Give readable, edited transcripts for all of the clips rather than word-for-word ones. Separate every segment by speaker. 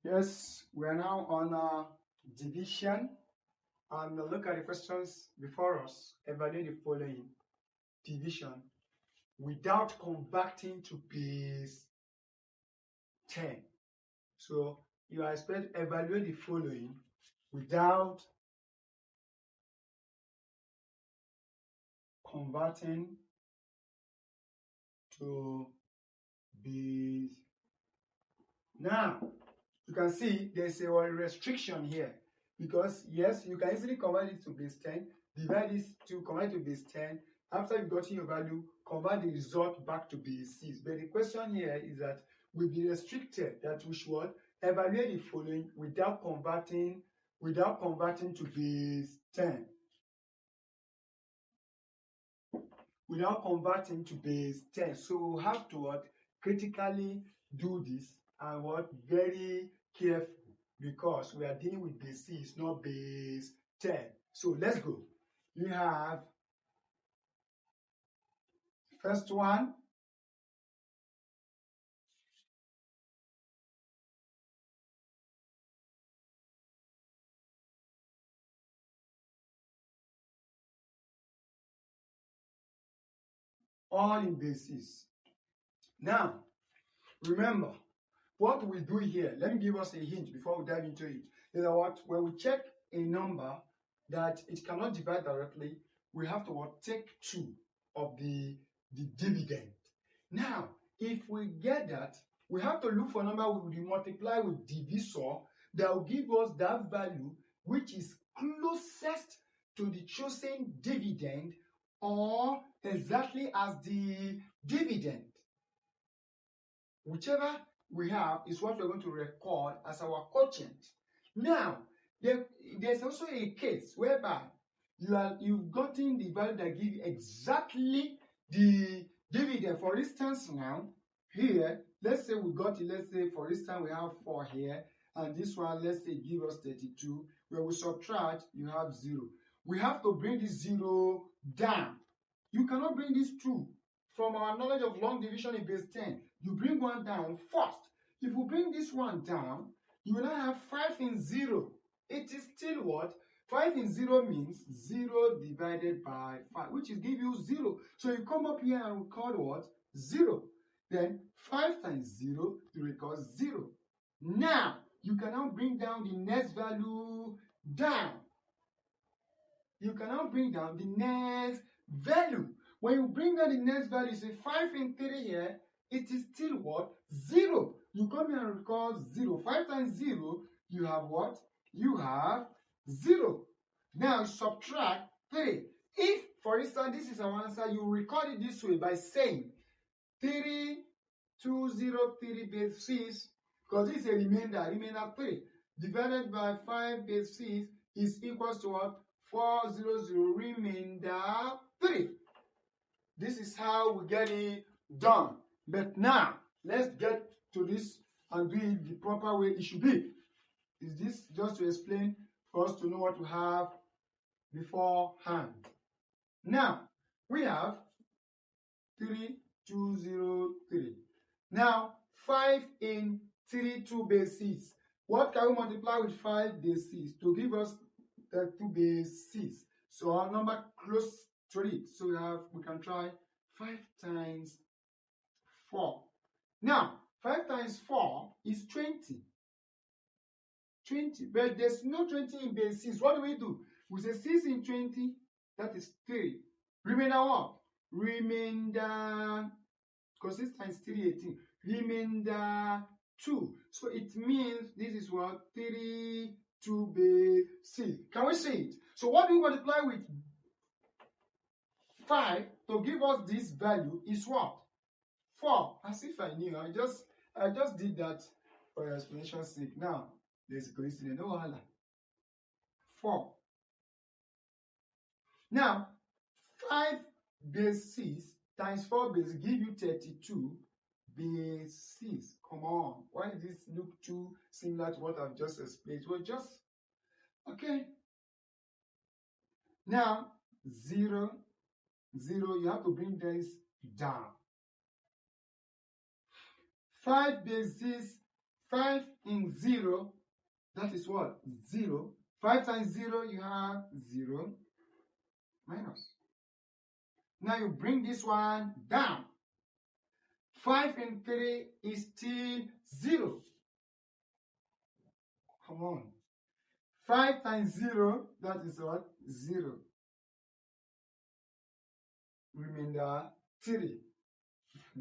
Speaker 1: Yes, we are now on division, and look at the questions before us. Evaluate the following: division without converting to base 10. So you are expected to evaluate the following without converting to base. Now, you can see there's a restriction here because yes, you can easily convert it to base 10, divide this to convert to base 10. After you've gotten your value, convert the result back to base 6. But the question here is that we'll be restricted that we should evaluate the following without converting to base 10. Without converting to base 10. So we have to critically do this and very careful because we are dealing with base 6, not base 10. So let's go. You have first one. All in base 6. Now, remember, what we do here, let me give us a hint before we dive into it, is that when we check a number that it cannot divide directly, we have to take 2 of the dividend. Now, if we get that, we have to look for a number we will multiply with divisor that will give us that value which is closest to the chosen dividend or exactly as the dividend. Whichever we have is what we're going to record as our quotient. Now, there's also a case whereby you've gotten the value that gives exactly the dividend. For instance, now here, let's say we got it. Let's say for instance we have 4 here, and this one, let's say, give us 32. When we subtract, you have 0. We have to bring this 0 down. You cannot bring this 2. From our knowledge of long division in base 10, you bring 1 down first. If you bring this 1 down, you will now have 5 in 0. It is still what? 5 in 0 means 0 divided by 5, which is give you 0. So you come up here and record what? 0. Then 5 times 0, you record 0. Now, you can now bring down the next value down. You can now bring down the next value. When you bring down the next value, say 5 in 3 here, it is still what? 0. You come here and record 0. 5 times 0, you have what? You have 0. Now subtract 3. If, for instance, this is our answer, you record it this way by saying 3203 base 6, because this is a remainder 3, divided by 5 base 6 is equals to what? 400 remainder 3. This is how we get it done. But now, let's get to this and do it the proper way it should be. Is this just to explain for us to know what we have beforehand? Now, we have 3203. Now, 5 in 32 base 6. What can we multiply with 5 base 6 to give us 2 base 6? So our number close to it. So we can try 5 times 4. Now, 5 times 4 is 20. 20, but there's no 20 in base 6. What do? We say 6 in 20, that is 3. Remainder what? Remainder, because 6 times 3, 18. Remainder 2. So it means this is what? 3, 2 base 6. Can we see it? So what do we multiply with 5 to give us this value is what? 4. As if I knew. I just did that for your explanation's sake. Now, there's a coincidence. No wahala. 4. Now, 5 base 6 times 4 base give you 32 base 6. Come on. Why does this look too similar to what I've just explained? Well, just, okay. Now, 0, 0, you have to bring this down. 5 base 6 5 in 0, that is what? 0. 5 times 0, you have 0 minus. Now you bring this one down. 5 in 3 is still 0. Come on. 5 times 0, that is what? 0. Remainder 3.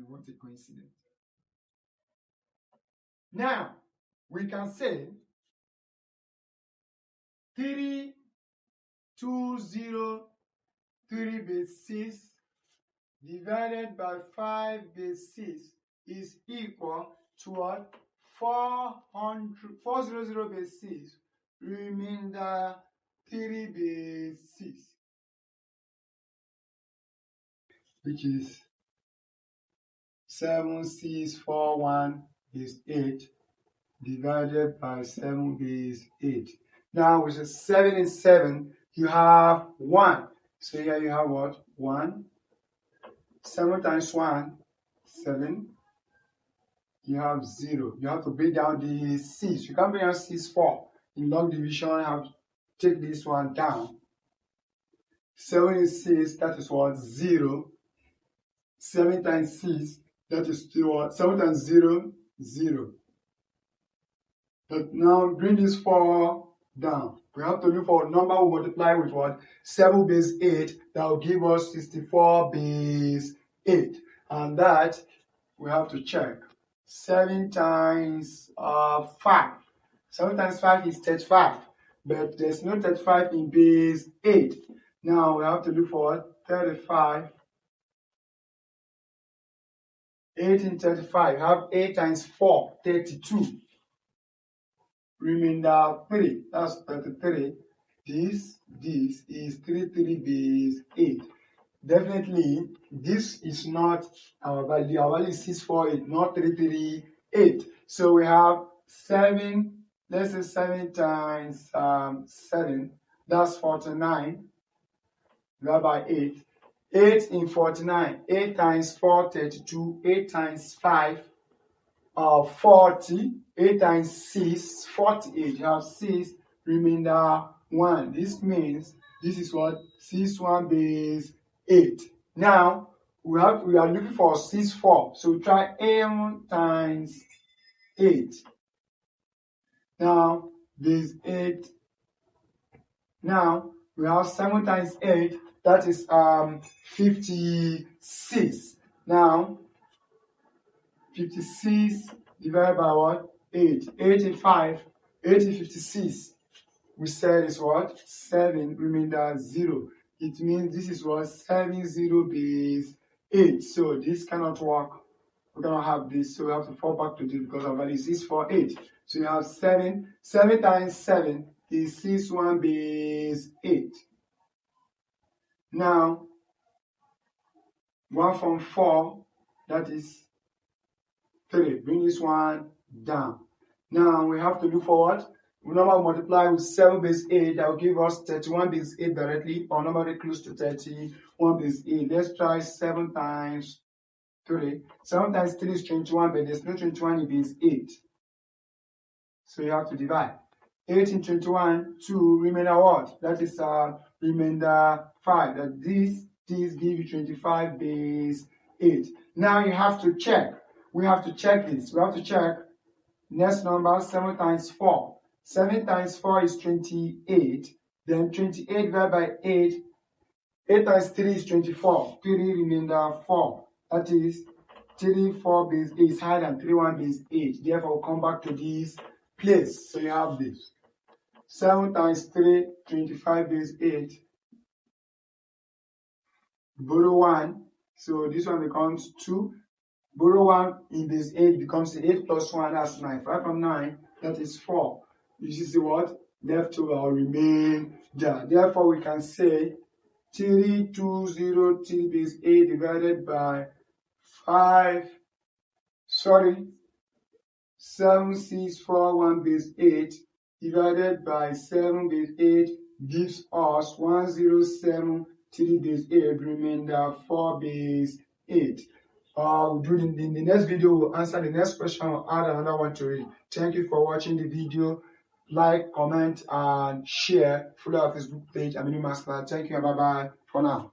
Speaker 1: What a coincidence. Now, we can say 3, 2, 0, 3 base 6 divided by 5 base 6 is equal to what? 400 base 6, remainder 3 base 6, which is 7641 base 8 divided by 7 base 8. Now, which is 7 and 7, you have 1. So here you have what? 1. 7 times 1, 7. You have 0. You have to break down the 6. You can't bring down 6 4. In long division, you have to take this one down. 7 is 6, that is what? 0. 7 times 6, that is still what? 7 times 0, 0. But now bring this 4 down. We have to look for a number we multiply with what? 7 base 8. That will give us 64 base 8. And that we have to check. 7 times 5. 7 times 5 is 35. But there's no 35 in base 8. Now we have to look for 35. 8 in 35. Have 8 times 4, 32. Remainder 3, that's 33. This is 33 base 8. Definitely, this is not our value. Our value is 648, not 338. So we have 7, let's say 7 times 7, that's 49, divided by 8. 8 in 49, 8 times 4, 32, 8 times 5, 40, 8 times 6, 48. You have 6, remainder 1. This means this is what? 61 base 8. Now, we are looking for 64. So we try m times 8. Now, base 8. Now, we have 7 times 8. That is 56. Now, 56 divided by what? 8. 85. 8 is 56. We said is what? 7, remainder 0. It means this is what? 70 base 8. So this cannot work. We cannot have this. So we have to fall back to this because our value is 648. So you have 7. 7 times 7 is 61 base 8. Now, 1 from 4, that is 3. Bring this one down. Now we have to look for what? We normally multiply with 7 base 8. That will give us 31 base 8 directly, or normally close to 31 base 8. Let's try 7 times 3. 7 times 3 is 21, but there's no 21 in base 8. So you have to divide. 8 in 21, 2, remainder what? That is remainder 5. That this give you 25 base 8. Now you have to check. We have to check this. We have to check next number, 7 times 4. 7 times 4 is 28. Then 28 divided by 8. 8 times 3 is 24. 3 remainder 4. That is 3 4 base 8 is higher than 3 1 base 8. Therefore, we'll come back to this place. So you have this. 7 times 3, 25 base 8. Borrow 1. So this one becomes 2. Borrow 1 in base 8 becomes 8 plus 1, that's 9. 5 from 9, that is 4. You see what? Left over will remain there. Therefore, we can say 3203 base 8 divided by 7641 base 8 divided by 7 base 8 gives us 1073 base 8, remainder 4 base 8. We'll do in the next video. We'll answer the next question. We'll add another one to it. Thank you for watching the video. Like, comment, and share. Follow our Facebook page, MathsClass. Thank you and bye-bye for now.